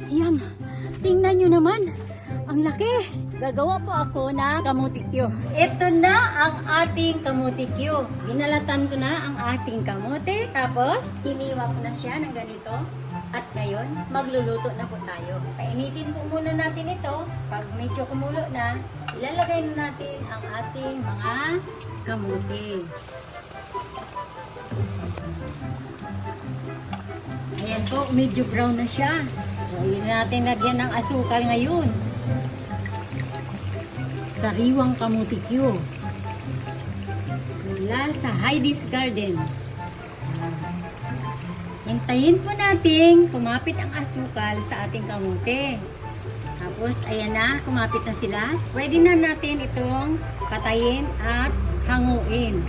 Yan. Tingnan nyo naman. Ang laki. Gagawa po ako ng kamutikyo. Ito na ang ating kamutikyo. Binalatan ko na ang ating kamote. Tapos, hiniwa ko na siya ng ganito. At ngayon, magluluto na po tayo. Painitin po muna natin ito. Pag medyo kumulo na, ilalagay na natin ang ating mga kamote. Ayan po, medyo brown na siya. So, hindi natin lagyan ng asukal ngayon. Sariwang kamutikyo. Mula sa Heidi's Garden. Hintayin po natin kumapit ang asukal sa ating kamote. Tapos, ayan na, kumapit na sila. Pwede na natin itong patayin at hanguin.